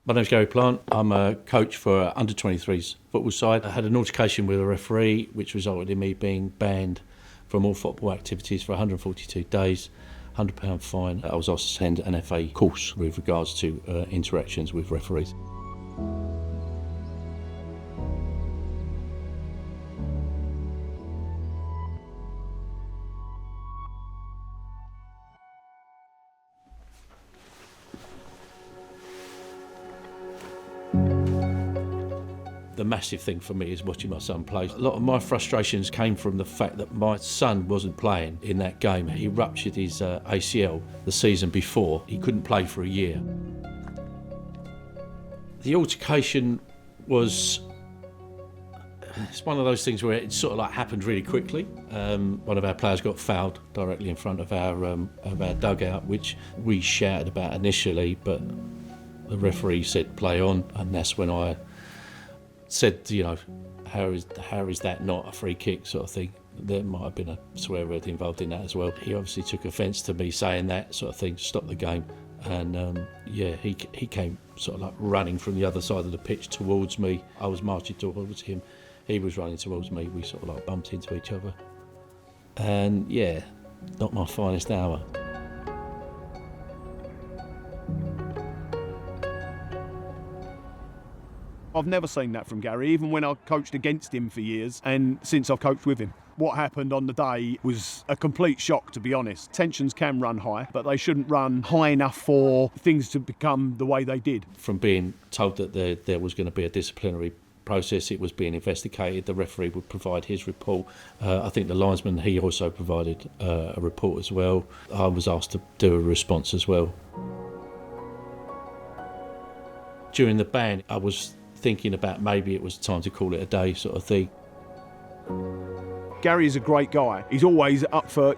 My name's Gary Plant. I'm a coach for under-23s football side. I had an altercation with a referee which resulted in me being banned from all football activities for 142 days, £100 fine. I was asked to attend an FA course with regards to interactions with referees. The massive thing for me is watching my son play. A lot of my frustrations came from the fact that my son wasn't playing in that game. He ruptured his ACL the season before. He couldn't play for a year. The altercation was... It's one of those things where it sort of like happened really quickly. One of our players got fouled directly in front of our dugout, which we shouted about initially, but the referee said play on, and that's when I said, how is that not a free kick sort of thing. There might have been a swear word involved in that as well. He obviously took offence to me saying that sort of thing to stop the game, and he came sort of like running from the other side of the pitch towards me. I was marching towards him, he was running towards me. We sort of like bumped into each other, and not my finest hour. I've never seen that from Gary, even when I coached against him for years and since I've coached with him. What happened on the day was a complete shock, to be honest. Tensions can run high, but they shouldn't run high enough for things to become the way they did. From being told that there was going to be a disciplinary process, it was being investigated, the referee would provide his report. I think the linesman, he also provided a report as well. I was asked to do a response as well. During the ban, I was thinking about maybe it was time to call it a day sort of thing. Gary is a great guy. He's always up for,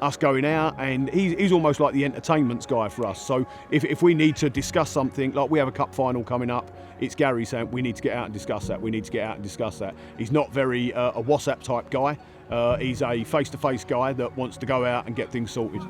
us going out, and he's almost like the entertainments guy for us. So if we need to discuss something, like we have a cup final coming up, it's Gary saying we need to get out and discuss that, we need to get out and discuss that. He's not very a WhatsApp type guy. He's a face-to-face guy that wants to go out and get things sorted.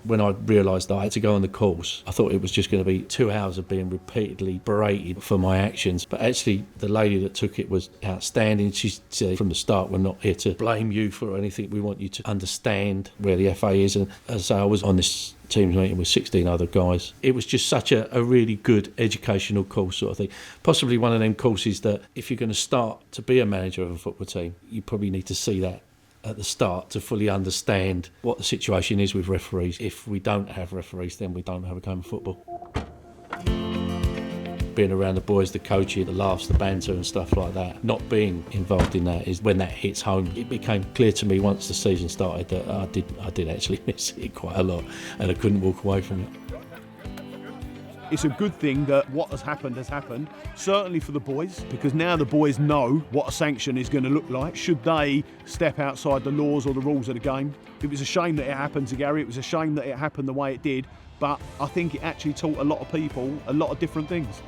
When I realised that I had to go on the course, I thought it was just going to be 2 hours of being repeatedly berated for my actions. But actually, the lady that took it was outstanding. She said from the start, we're not here to blame you for anything. We want you to understand where the FA is. And as I say, I was on this team's meeting with 16 other guys. It was just such a really good educational course sort of thing. Possibly one of them courses that if you're going to start to be a manager of a football team, you probably need to see that at the start to fully understand what the situation is with referees. If we don't have referees, then we don't have a game of football. Being around the boys, the coaching, the laughs, the banter and stuff like that, not being involved in that is when that hits home. It became clear to me once the season started that I did actually miss it quite a lot, and I couldn't walk away from it. It's a good thing that what has happened, certainly for the boys, because now the boys know what a sanction is going to look like should they step outside the laws or the rules of the game. It was a shame that it happened to Gary, it was a shame that it happened the way it did, but I think it actually taught a lot of people a lot of different things.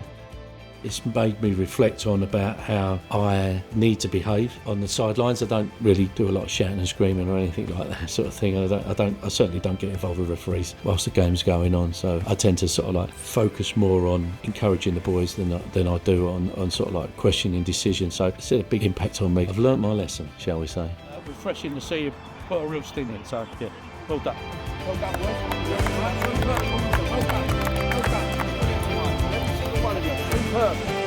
It's made me reflect on about how I need to behave on the sidelines. I don't really do a lot of shouting and screaming or anything like that sort of thing. I certainly don't get involved with referees whilst the game's going on. So I tend to sort of like focus more on encouraging the boys than I do on sort of like questioning decisions. So it's had a big impact on me. I've learnt my lesson, shall we say. Refreshing to see you put a real sting in it. So yeah, well done. Well done, boys. Well done. Well done. Well done. Every single one of you. Superb.